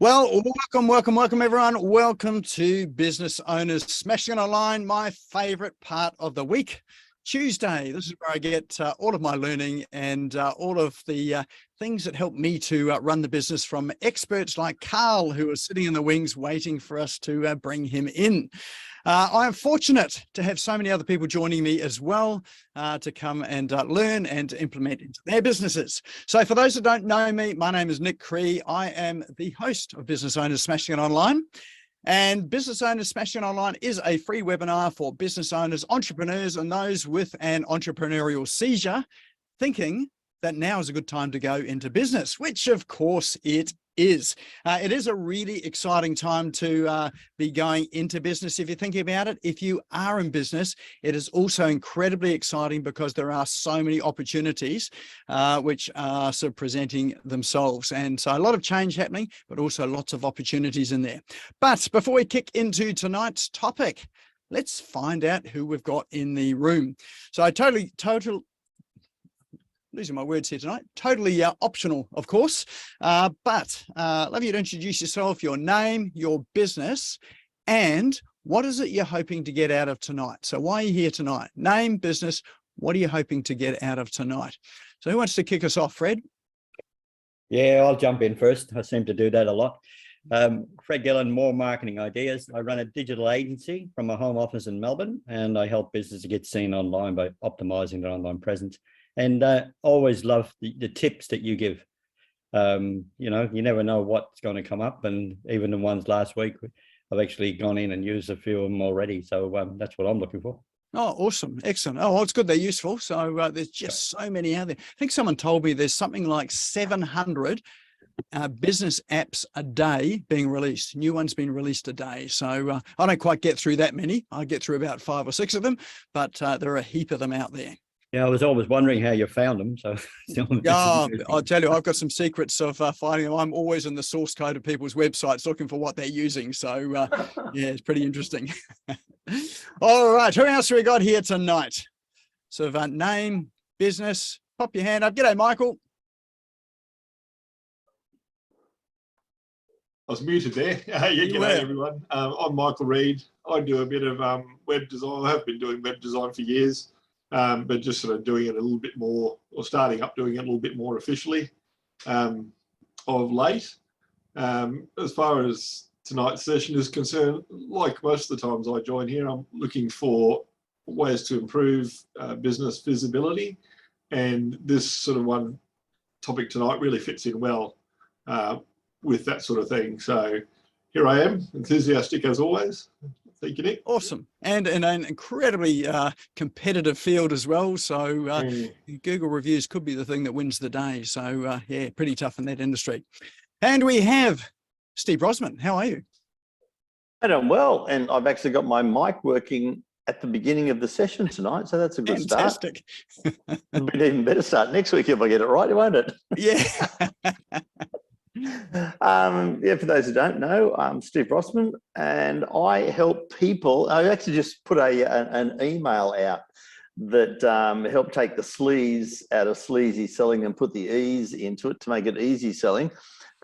Well, welcome everyone. Welcome to Business Owners Smashing It Online, my favorite part of the week, Tuesday. This is where I get all of my learning and all of the things that help me to run the business from experts like Carl, who is sitting in the wings waiting for us to bring him in. I am fortunate to have so many other people joining me as well to come and learn and implement into their businesses. So for those that don't know me, my name is Nick Cree. I am the host of Business Owners Smashing It Online. And Business Owners Smashing It Online is a free webinar for business owners, entrepreneurs, and those with an entrepreneurial seizure, thinking that now is a good time to go into business, which of course it is. It is a really exciting time to be going into business. If you're thinking about it, if you are in business, it is also incredibly exciting because there are so many opportunities which are sort of presenting themselves. And so a lot of change happening, but also lots of opportunities in there. But before we kick into tonight's topic, let's find out who we've got in the room. So losing my words here tonight, totally optional, of course, but love you to introduce yourself, your name, your business, and what is it you're hoping to get out of tonight? So why are you here tonight? Name, business, what are you hoping to get out of tonight? So who wants to kick us off, Fred? Yeah, I'll jump in first. I seem to do that a lot. Fred Gillen, More Marketing Ideas. I run a digital agency from my home office in Melbourne, and I help businesses get seen online by optimizing their online presence. And always love the tips that you give. You know, you never know what's going to come up. And even the ones last week, I've actually gone in and used a few of them already. So that's what I'm looking for. Oh, awesome. Excellent. Oh, well, it's good. They're useful. So there's just so many out there. I think someone told me there's something like 700 business apps a day being released. New ones being released a day. So I don't quite get through that many. I get through about 5 or 6 of them, but there are a heap of them out there. Yeah, I was always wondering how you found them. So I'll tell you, I've got some secrets of finding them. I'm always in the source code of people's websites looking for what they're using. So yeah, it's pretty interesting. All right, who else have we got here tonight? Sort of name, business, pop your hand up. G'day, Michael. I was muted there. Yeah, g'day everyone. I'm Michael Reid. I do a bit of web design. I have been doing web design for years. But just sort of doing it a little bit more, or starting up doing it a little bit more officially of late. As far as tonight's session is concerned, like most of the times I join here, I'm looking for ways to improve business visibility. And this sort of one topic tonight really fits in well with that sort of thing. So here I am, enthusiastic as always. Thank you, Nick. Awesome. And in an incredibly competitive field as well. So Google reviews could be the thing that wins the day. So yeah, pretty tough in that industry. And we have Steve Rosman. How are you? I'm doing well. And I've actually got my mic working at the beginning of the session tonight. So that's a good Fantastic. Start. It'll be an even better start next week if I get it right, won't it? Yeah. Yeah, for those who don't know, I'm Steve Rossman, and I help people. I actually just put an email out that help take the sleaze out of sleazy selling and put the ease into it to make it easy selling,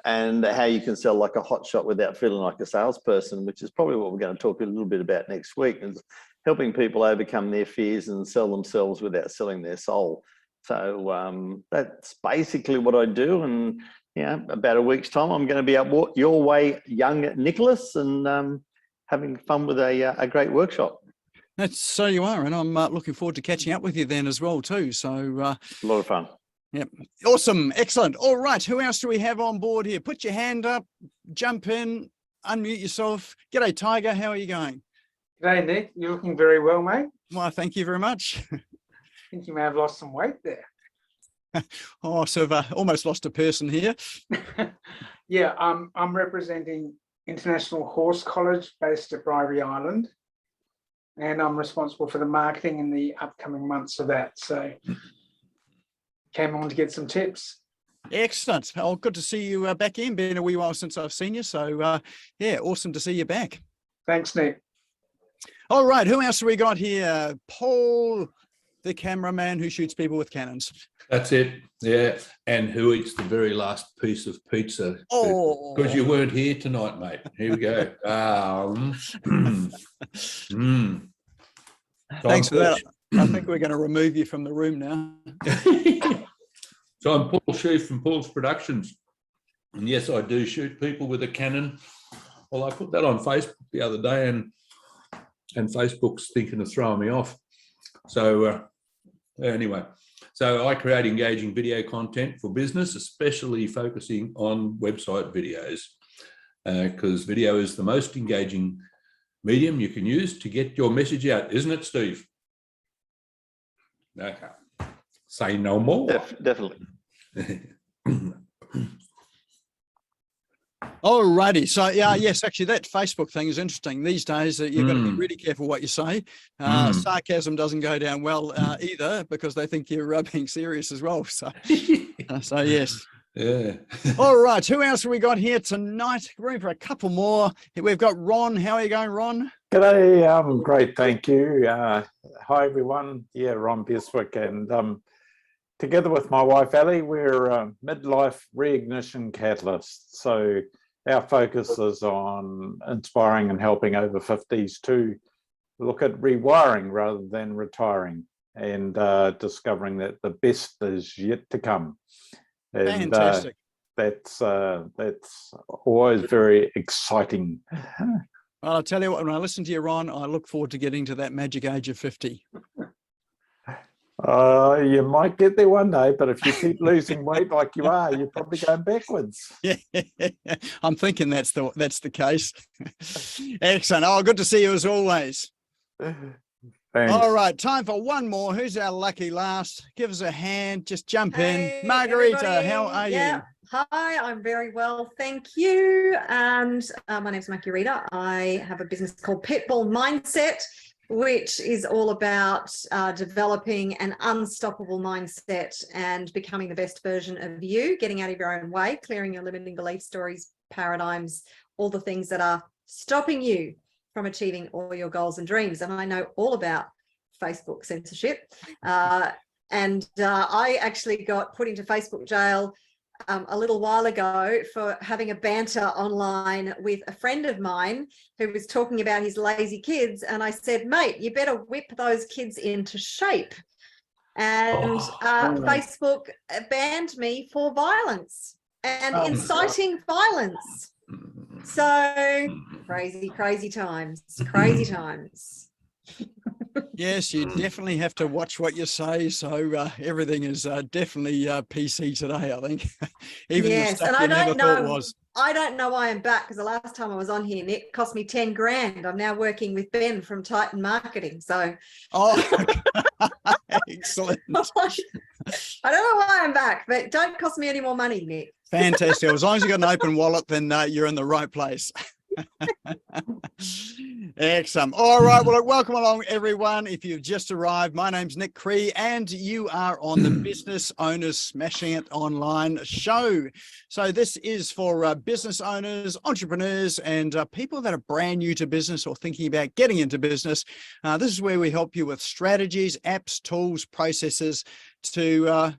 and how you can sell like a hot shot without feeling like a salesperson, which is probably what we're going to talk a little bit about next week, is helping people overcome their fears and sell themselves without selling their soul. So that's basically what I do. And yeah, about a week's time, I'm going to be up your way, young Nicholas, and having fun with a great workshop. So you are, and I'm looking forward to catching up with you then as well too. So a lot of fun. Yep, awesome, excellent. All right, who else do we have on board here? Put your hand up, jump in, unmute yourself. G'day, Tiger. How are you going? G'day, Nick. You're looking very well, mate. Well, thank you very much. I think you may have lost some weight there. Oh, so I've almost lost a person here. Yeah, I'm representing International Horse College based at Bribie Island, and I'm responsible for the marketing in the upcoming months of that. So came on to get some tips. Excellent. Oh, good to see you back in. Been a wee while since I've seen you. So yeah, awesome to see you back. Thanks, Nick. All right, who else have we got here? Paul the cameraman who shoots people with cannons. That's it. Yeah. And who eats the very last piece of pizza? Oh, Because you weren't here tonight, mate. Here we go. Thanks for that. I think we're going to remove you from the room now. So I'm Paul Sheaf from Paul's Productions. And yes, I do shoot people with a Canon. Well, I put that on Facebook the other day, and Facebook's thinking of throwing me off. So anyway, so I create engaging video content for business, especially focusing on website videos, because video is the most engaging medium you can use to get your message out, isn't it, Steve? Okay. Say no more. Definitely. Alrighty, so yes, actually that Facebook thing is interesting. These days you've got to be really careful what you say. Sarcasm doesn't go down well either, because they think you're being serious as well. So, so yes. Yeah. All right, who else have we got here tonight? Room for a couple more. We've got Ron. How are you going, Ron? G'day, great, thank you. Hi everyone. Yeah, Ron Beswick, and together with my wife Ali, we're midlife reignition catalysts. So our focus is on inspiring and helping over 50s to look at rewiring rather than retiring, and discovering that the best is yet to come. And Fantastic. That's always very exciting. Well, I'll tell you what, when I listen to you, Ron, I look forward to getting to that magic age of 50. You might get there one day, but if you keep losing weight like you are, you're probably going backwards. Yeah, I'm thinking that's the case. Excellent. Oh, good to see you as always. Thanks. All right, time for one more. Who's our lucky last? Give us a hand. Just jump Hey, in. Margarita, everybody. how are you? Hi, I'm very well, thank you. And my name's Margarita. I have a business called Pitbull Mindset, which is all about developing an unstoppable mindset and becoming the best version of you, getting out of your own way, clearing your limiting belief stories, paradigms, all the things that are stopping you from achieving all your goals and dreams. And I know all about Facebook censorship. And I actually got put into Facebook jail a little while ago for having a banter online with a friend of mine who was talking about his lazy kids. And I said, mate, you better whip those kids into shape. And Facebook banned me for violence and inciting violence. So crazy times. Yes, you definitely have to watch what you say. So everything is definitely PC today, I think. Even the Yes, stuff and you I never don't thought know. was. I don't know why I'm back, because the last time I was on here, Nick, cost me 10 grand. I'm now working with Ben from Titan Marketing. So Oh, excellent. I don't know why I'm back, but don't cost me any more money, Nick. Fantastic. As long as you've got an open wallet, then you're in the right place. Excellent. All right. Well, welcome along, everyone. If you've just arrived, my name's Nick Cree, and you are on the Business Owners Smashing It Online show. So this is for business owners, entrepreneurs, and people that are brand new to business or thinking about getting into business. This is where we help you with strategies, apps, tools, processes to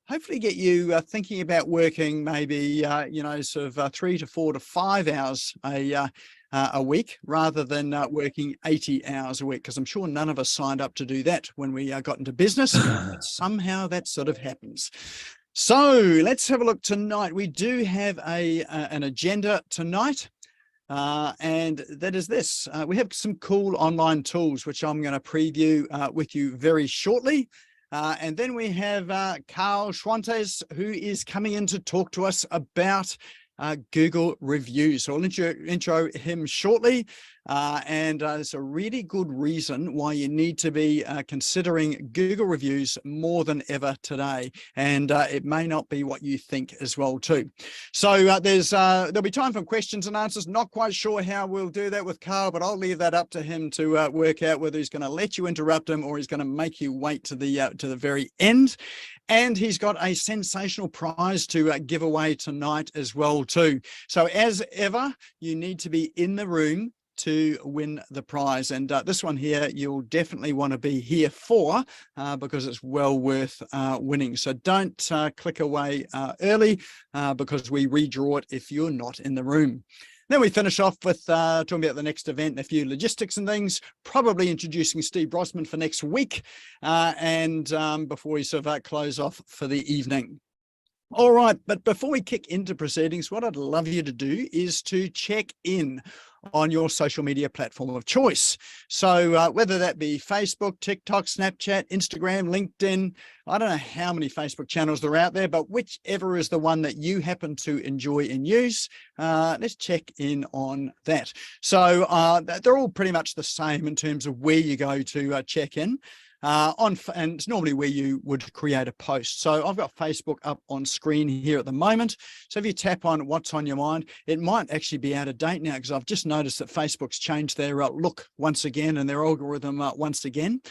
hopefully get you thinking about working maybe, sort of 3 to 4 to 5 hours a week rather than working 80 hours a week, because I'm sure none of us signed up to do that when we got into business. But somehow that sort of happens. So let's have a look tonight. We do have an agenda tonight. And that is this. We have some cool online tools, which I'm going to preview with you very shortly. And then we have Carl Schwartz, who is coming in to talk to us about Google reviews. So I'll intro him shortly. And it's a really good reason why you need to be considering Google reviews more than ever today. And it may not be what you think as well too. So there'll be time for questions and answers. Not quite sure how we'll do that with Carl, but I'll leave that up to him to work out whether he's going to let you interrupt him or he's going to make you wait to the very end. And he's got a sensational prize to give away tonight as well too. So as ever, you need to be in the room to win the prize. And this one here, you'll definitely want to be here for because it's well worth winning. So don't click away early because we redraw it if you're not in the room. Then we finish off with talking about the next event, a few logistics and things, probably introducing Steve Brosman for next week, and before we sort of close off for the evening. All right, but before we kick into proceedings, what I'd love you to do is to check in on your social media platform of choice. So whether that be Facebook, TikTok, Snapchat, Instagram, LinkedIn, I don't know how many Facebook channels there are out there, but whichever is the one that you happen to enjoy and use, let's check in on that. So they're all pretty much the same in terms of where you go to check in. And it's normally where you would create a post. So I've got Facebook up on screen here at the moment. So if you tap on what's on your mind, it might actually be out of date now because I've just noticed that Facebook's changed their look once again and their algorithm once again.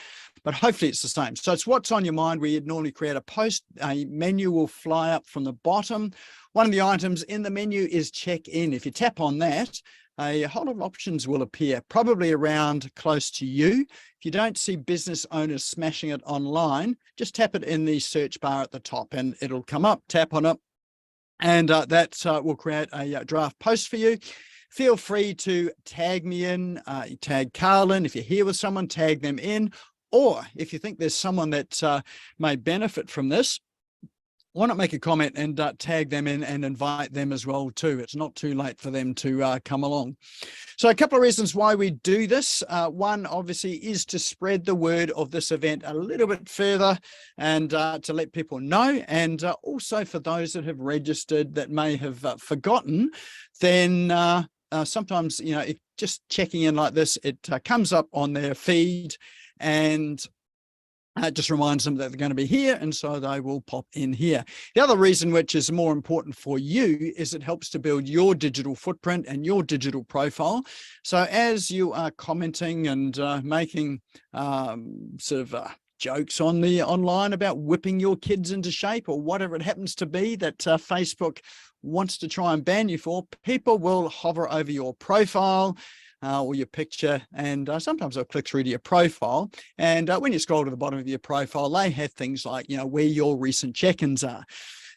But hopefully it's the same. So it's what's on your mind where you'd normally create a post. A menu will fly up from the bottom. One of the items in the menu is check in. If you tap on that, a whole lot of options will appear, probably around close to you. If you don't see business owners smashing it online, just tap it in the search bar at the top and it'll come up, tap on it, and that will create a draft post for you. Feel free to tag me in, tag Carlin. If you're here with someone, tag them in. Or if you think there's someone that may benefit from this, why not make a comment and tag them in and invite them as well too. It's not too late for them to come along. So a couple of reasons why we do this. One, obviously, is to spread the word of this event a little bit further and to let people know. And also for those that have registered that may have forgotten, then sometimes, you know, if just checking in like this, it comes up on their feed and it just reminds them that they're going to be here, and so they will pop in here. The other reason, which is more important for you, is it helps to build your digital footprint and your digital profile. So as you are commenting and making jokes on the online about whipping your kids into shape or whatever it happens to be that Facebook wants to try and ban you for, people will hover over your profile or your picture, and sometimes I'll click through to your profile. And when you scroll to the bottom of your profile, they have things like, you know, where your recent check-ins are.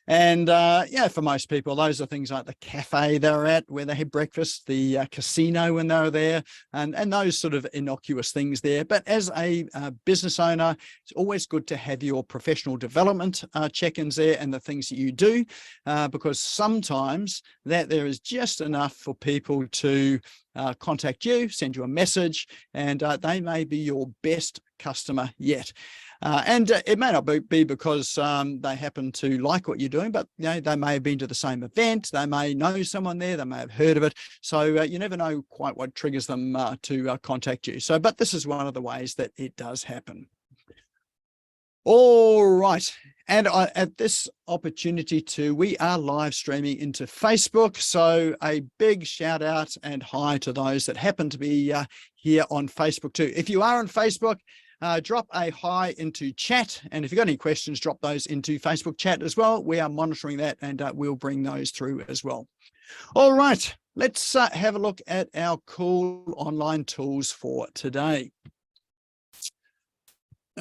And yeah, for most people, those are things like the cafe they're at, where they had breakfast, the casino when they were there, and those sort of innocuous things there. But as a business owner, it's always good to have your professional development check-ins there and the things that you do, because sometimes that there is just enough for people to contact you, send you a message, and they may be your best customer yet. And it may not be because they happen to like what you're doing, but you know, they may have been to the same event, they may know someone there, they may have heard of it. So you never know quite what triggers them to contact you. So, but this is one of the ways that it does happen. All right. And at this opportunity too, we are live streaming into Facebook. So a big shout out and hi to those that happen to be here on Facebook too. If you are on Facebook, drop a hi into chat. And if you've got any questions, drop those into Facebook chat as well. We are monitoring that and we'll bring those through as well. All right, let's have a look at our cool online tools for today.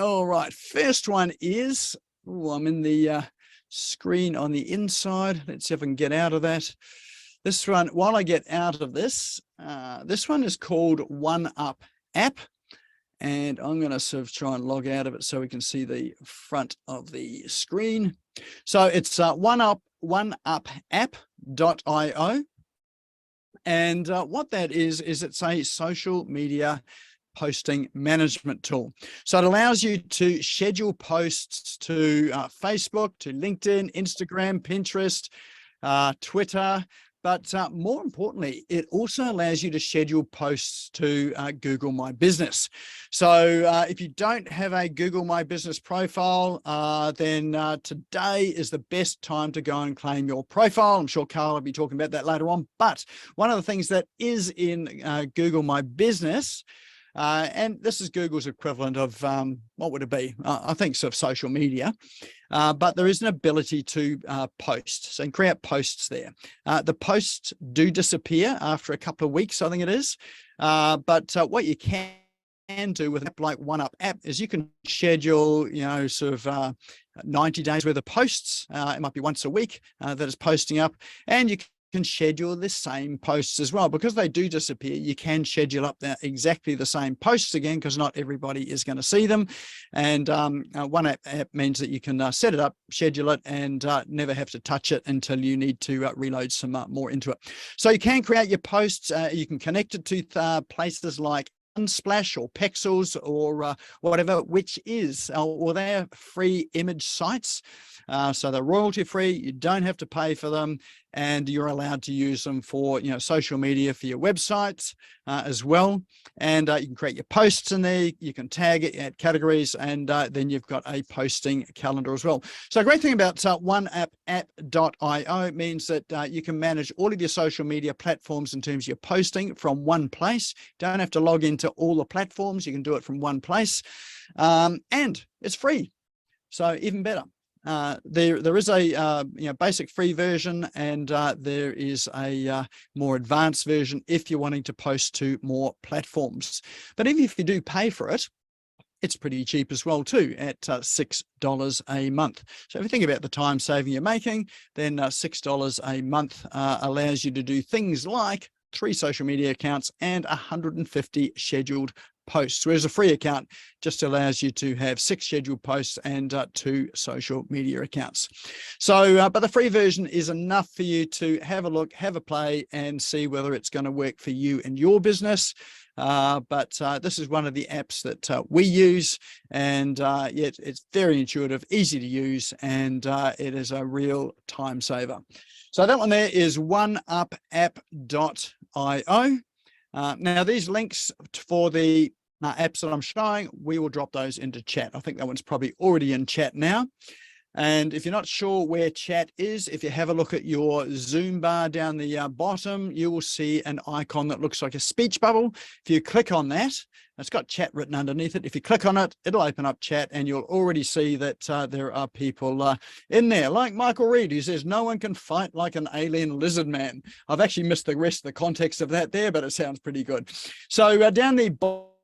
All right, first one is, I'm in the screen on the inside. Let's see if I can get out of that. This one, while I get out of this, this one is called OneUp App. And I'm going to sort of try and log out of it so we can see the front of the screen. So it's oneupapp.io. And what that is it's a social media posting management tool. So it allows you to schedule posts to Facebook, to LinkedIn, Instagram, Pinterest, Twitter, but more importantly, it also allows you to schedule posts to Google My Business. So if you don't have a Google My Business profile, then today is the best time to go and claim your profile. I'm sure Carl will be talking about that later on. But one of the things that is in Google My Business And this is Google's equivalent of, what would it be? I think sort of social media. But there is an ability to post, so you can create posts there. The posts do disappear after a couple of weeks, I think it is. But what you can do with an app like OneUp App is you can schedule, sort of 90 days worth of posts. It might be once a week that is posting up, and you can schedule the same posts as well. Because they do disappear, you can schedule up exactly the same posts again, because not everybody is going to see them. And OneUp App means that you can set it up, schedule it, and never have to touch it until you need to reload some more into it. So you can create your posts. You can connect it to places like Unsplash or Pexels or whatever, which is, or they're free image sites. So they're royalty free. You don't have to pay for them, and you're allowed to use them for, social media for your websites as well. And you can create your posts in there. You can tag it, add categories, and then you've got a posting calendar as well. So a great thing about OneUpApp.io means that you can manage all of your social media platforms in terms of your posting from one place. Don't have to log into all the platforms. You can do it from one place, and it's free. So even better. There is a basic free version, and there is a more advanced version if you're wanting to post to more platforms. But even if you do pay for it, it's pretty cheap as well too, at $6 a month. So if you think about the time saving you're making, then $6 a month allows you to do things like 3 social media accounts and 150 scheduled posts, whereas a free account just allows you to have 6 scheduled posts and 2 social media accounts. So, but the free version is enough for you to have a look, have a play, and see whether it's going to work for you and your business. But this is one of the apps that we use, and yet it's very intuitive, easy to use, and it is a real time saver. So that one there is OneUpApp.io. Now, these links for the apps that I'm showing, we will drop those into chat. I think that one's probably already in chat now. And if you're not sure where chat is, if you have a look at your Zoom bar down the bottom, you will see an icon that looks like a speech bubble. If you click on that, it's got chat written underneath it. If you click on it, it'll open up chat, and you'll already see that there are people in there, like Michael Reed, who says, "No one can fight like an alien lizard man." I've actually missed the rest of the context of that there, but it sounds pretty good. So down the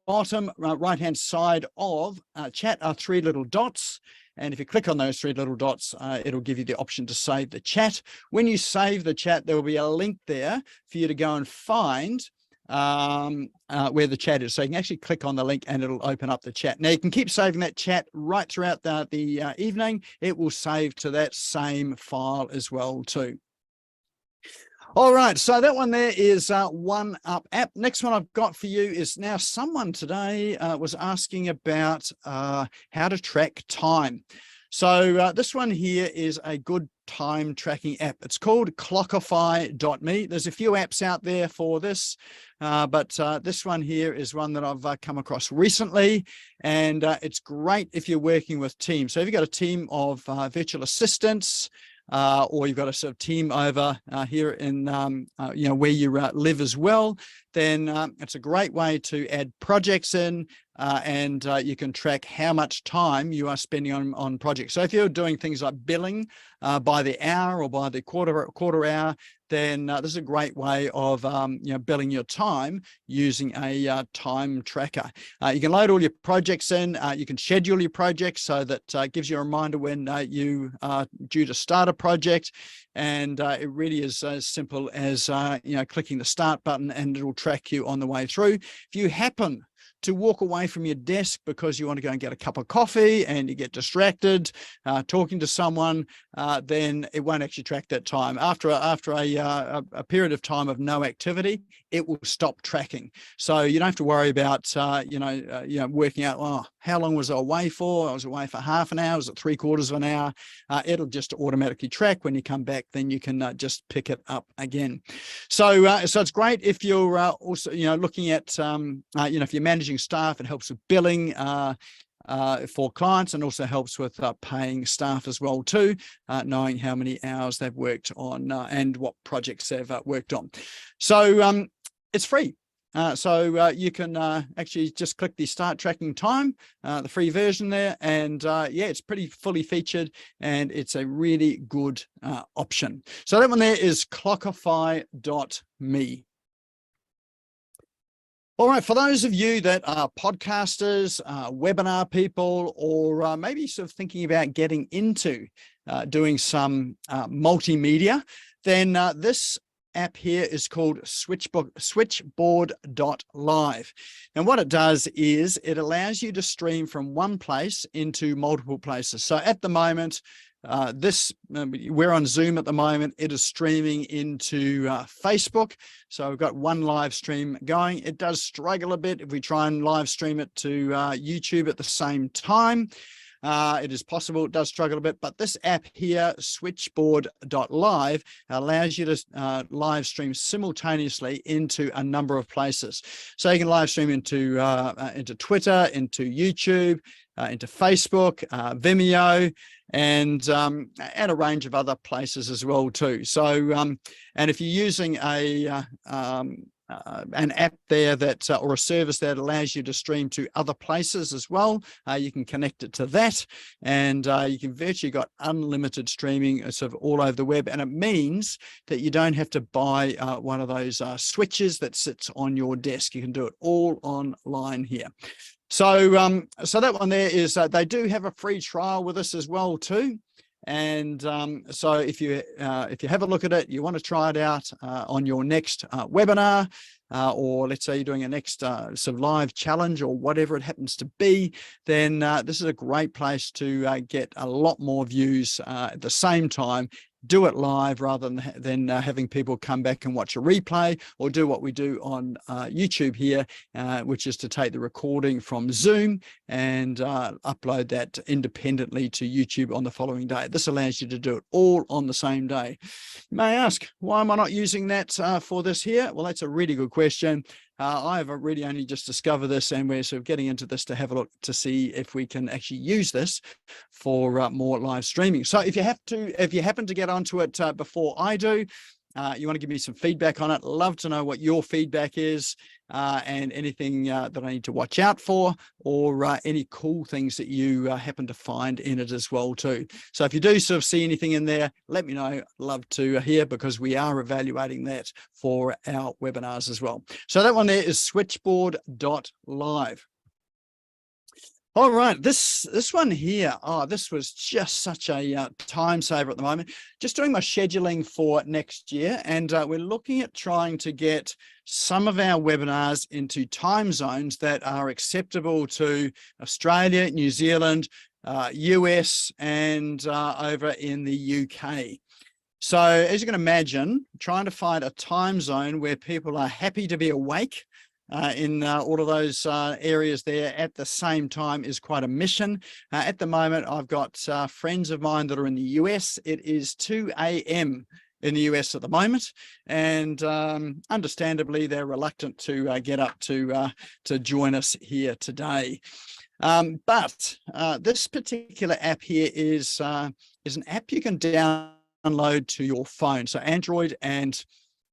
bottom right-hand side of chat are 3 little dots. And if you click on those 3 little dots, it'll give you the option to save the chat. When you save the chat, there will be a link there for you to go and find where the chat is. So you can actually click on the link and it'll open up the chat. Now you can keep saving that chat right throughout the evening. It will save to that same file as well too. All right, so that one there is OneUp App. Next one I've got for you is, now someone today was asking about how to track time. So this one here is a good time tracking app. It's called Clockify.me. There's a few apps out there for this, but this one here is one that I've come across recently, and it's great if you're working with teams. So if you've got a team of virtual assistants, or you've got a sort of team over here in where you live as well, then it's a great way to add projects in, and you can track how much time you are spending on projects. So if you're doing things like billing by the hour or by the quarter hour, then this is a great way of billing your time using a time tracker. You can load all your projects in. You can schedule your projects so that gives you a reminder when you are due to start a project. And it really is as simple as clicking the start button, and it'll track you on the way through. If you happen to walk away from your desk because you want to go and get a cup of coffee and you get distracted talking to someone, then it won't actually track that time. After a period of time of no activity, it will stop tracking. So you don't have to worry about working out, oh, how long was I away for? I was away for half an hour. Was it 3/4 of an hour? It'll just automatically track. When you come back, then you can just pick it up again. So it's great if you're also looking at if you're managing staff. It helps with billing for clients, and also helps with paying staff as well too, knowing how many hours they've worked on and what projects they've worked on. So it's free. So you can actually just click the start tracking time, the free version there. And yeah, it's pretty fully featured and it's a really good option. So that one there is clockify.me. All right, for those of you that are podcasters, webinar people, or maybe sort of thinking about getting into doing some multimedia, then this app here is called Switchboard.live. And what it does is it allows you to stream from one place into multiple places. So at the moment, we're on Zoom at the moment. It is streaming into Facebook. So we've got one live stream going. It does struggle a bit if we try and live stream it to YouTube at the same time. It is possible, it does struggle a bit, but this app here, Switchboard.live, allows you to live stream simultaneously into a number of places. So you can live stream into Twitter, into YouTube, into Facebook, Vimeo, and a range of other places as well too. So, and if you're using an app there that or a service that allows you to stream to other places as well, you can connect it to that, and you can virtually got unlimited streaming sort of all over the web. And it means that you don't have to buy one of those switches that sits on your desk. You can do it all online here. So so that one there is they do have a free trial with us as well too. And so if you have a look at it, you want to try it out on your next webinar, or let's say you're doing a next sort of live challenge or whatever it happens to be, then this is a great place to get a lot more views at the same time. Do it live rather than having people come back and watch a replay, or do what we do on YouTube here, which is to take the recording from Zoom and upload that independently to YouTube on the following day. This allows you to do it all on the same day. You may ask, why am I not using that for this here? Well, that's a really good question. I have really only just discovered this, and we're sort of getting into this to have a look to see if we can actually use this for more live streaming. So if you happen to get onto it before I do, you want to give me some feedback on it. Love to know what your feedback is, and anything that I need to watch out for, or any cool things that you happen to find in it as well too. So if you do sort of see anything in there, let me know. Love to hear, because we are evaluating that for our webinars as well. So that one there is Switchboard.live. All right, this one here, this was just such a time saver at the moment. Just doing my scheduling for next year, and we're looking at trying to get some of our webinars into time zones that are acceptable to Australia, New Zealand, US, and over in the UK. So as you can imagine, trying to find a time zone where people are happy to be awake in all of those areas there at the same time is quite a mission. At the moment, I've got friends of mine that are in the US. It is 2 a.m. in the US at the moment, and understandably, they're reluctant to get up to join us here today. But this particular app here is an app you can download to your phone. So Android and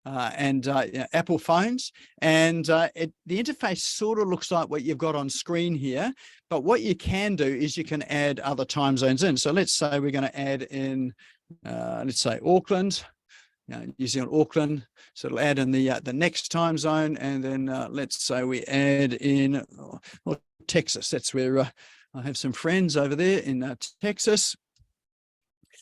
Apple phones, and the interface sort of looks like what you've got on screen here, but what you can do is you can add other time zones in. So let's say we're going to add in, let's say Auckland, New Zealand, Auckland. So it'll add in the next time zone, and then let's say we add in Texas. That's where I have some friends over there in Texas.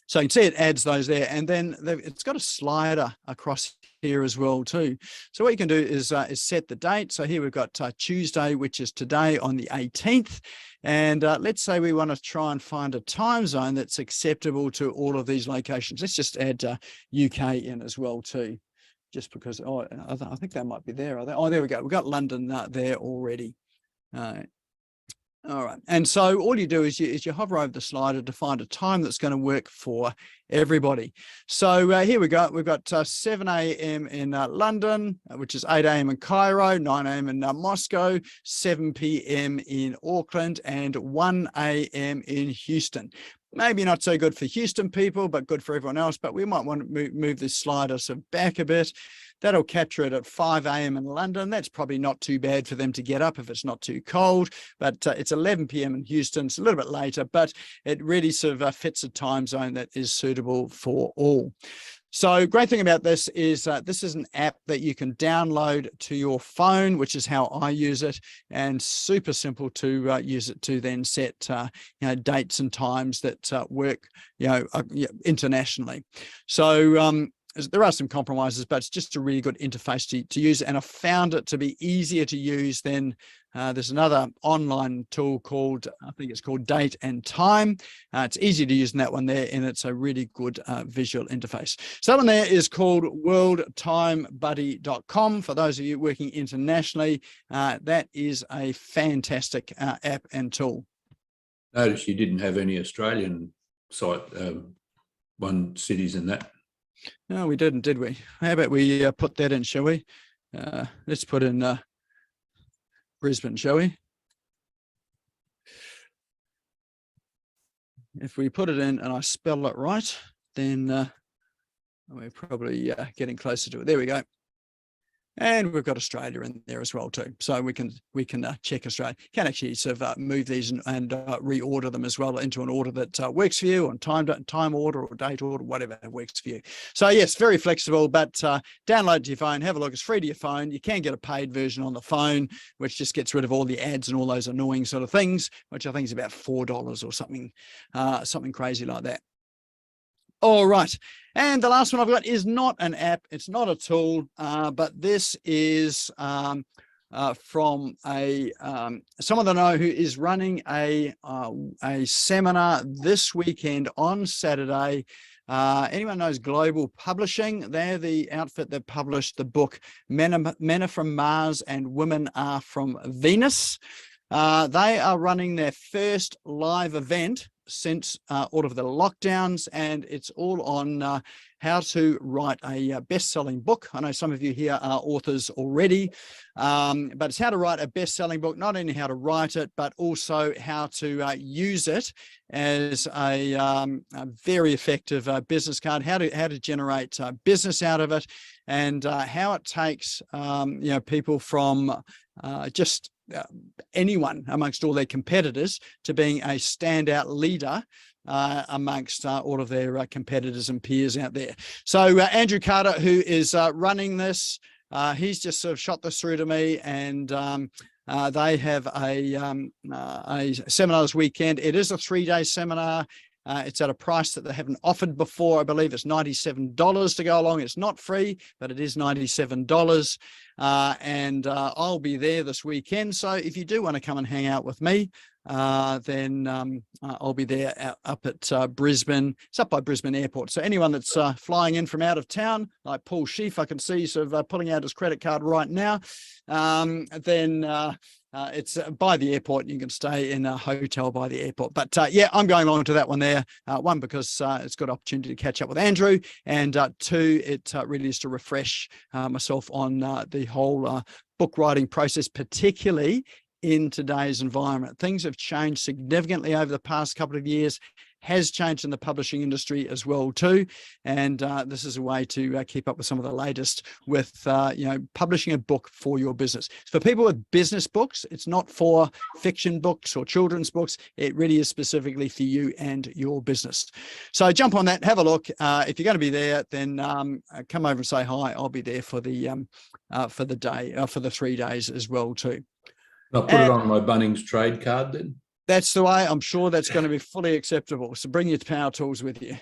So you can see it adds those there, and then it's got a slider across here as well too. So what you can do is set the date. So here we've got Tuesday, which is today on the 18th. And let's say we want to try and find a time zone that's acceptable to all of these locations. Let's just add UK in as well too, just because, I think they might be there. Are they? Oh, there we go. We've got London there already. All right, and so all you do is you hover over the slider to find a time that's going to work for everybody. So here we go. We've got 7 a.m. in London, which is 8 a.m. in Cairo, 9 a.m. in Moscow, 7 p.m. in Auckland, and 1 a.m. in Houston. Maybe not so good for Houston people, but good for everyone else. But we might want to move this slider sort of back a bit. that'll capture it at 5 a.m. in London. That's probably not too bad for them to get up if it's not too cold, but it's 11 p.m. in Houston. It's a little bit later, but it really sort of fits a time zone that is suitable for all. So great thing about this is an app that you can download to your phone, which is how I use it, and super simple to use it to then set dates and times that work internationally. So there are some compromises, but it's just a really good interface to use, and I found it to be easier to use than there's another online tool called, I think it's called Date and Time. It's easy to use in that one there, and it's a really good visual interface. So that one there is called worldtimebuddy.com. For those of you working internationally, that is a fantastic app and tool. Notice you didn't have any Australian site, one cities in that. No, we didn't, did we? How about we put that in, shall we? Let's put in Brisbane, shall we? If we put it in and I spell it right, then we're probably getting closer to it. There we go. And we've got Australia in there as well too, so we can check Australia. Can actually sort of move these and reorder them as well into an order that works for you, on time order or date order, whatever works for you. So yes, very flexible, but download it to your phone, have a look. It's free to your phone. You can get a paid version on the phone, which just gets rid of all the ads and all those annoying sort of things, which I think is about $4 or something, something crazy like that. All right. And the last one I've got is not an app. It's not a tool, but this is from someone that I know who is running a seminar this weekend on Saturday. Anyone knows Global Publishing? They're the outfit that published the book Men Are From Mars and Women Are From Venus. They are running their first live event since all of the lockdowns, and it's all on how to write a best-selling book. I know some of you here are authors already, but it's how to write a best-selling book, not only how to write it, but also how to use it as a very effective business card, how to generate business out of it, and how it takes people from just anyone amongst all their competitors to being a standout leader amongst all of their competitors and peers out there. So Andrew Carter, who is running this, he's just sort of shot this through to me, and they have a seminar this weekend. It is a 3-day seminar. It's at a price that they haven't offered before. I believe it's $97 to go along. It's not free, but it is $97. And I'll be there this weekend. So if you do want to come and hang out with me, then I'll be there up at Brisbane. It's up by Brisbane Airport. So anyone that's flying in from out of town, like Paul Sheaf, I can see sort of pulling out his credit card right now, then it's by the airport. You can stay in a hotel by the airport. But yeah, I'm going along to that one there. One, because it's a good opportunity to catch up with Andrew, and two, it really is to refresh myself on the whole book writing process, particularly in today's environment. Things have changed significantly over the past couple of years, has changed in the publishing industry as well too. And this is a way to keep up with some of the latest with, publishing a book for your business. For people with business books, it's not for fiction books or children's books. It really is specifically for you and your business. So jump on that, have a look. If you're going to be there, then come over and say hi. I'll be there for the day, for the 3 days as well too. I'll put it on my Bunnings trade card then. That's the way. I'm sure that's going to be fully acceptable. So bring your power tools with you.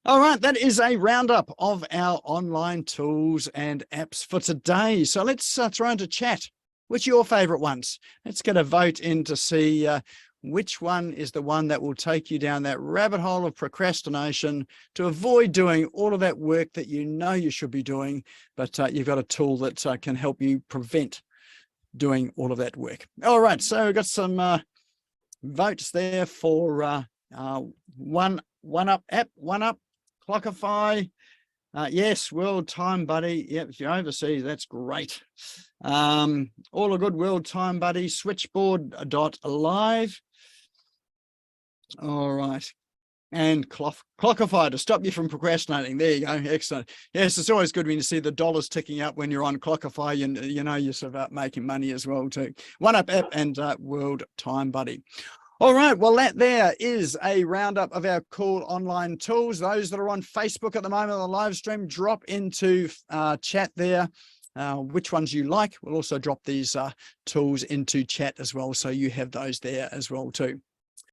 All right, that is a roundup of our online tools and apps for today. So let's throw into chat. Which are your favorite ones? Let's get a vote in to see which one is the one that will take you down that rabbit hole of procrastination to avoid doing all of that work that you know you should be doing, but you've got a tool that can help you prevent doing all of that work. All right, so we've got some votes there for OneUp App, OneUp, Clockify. Yes, World Time Buddy. Yep, if you're overseas, that's great. All a good, World Time Buddy, Switchboard.live. All right. and Clockify to stop you from procrastinating. There you go. Excellent. Yes, it's always good when you see the dollars ticking up when you're on Clockify. You know you're sort of making money as well too. OneUp App and World Time Buddy. All right, well, that there is a roundup of our cool online tools. Those that are on Facebook at the moment on the live stream, drop into chat there. Which ones you like. We'll also drop these tools into chat as well, so you have those there as well too.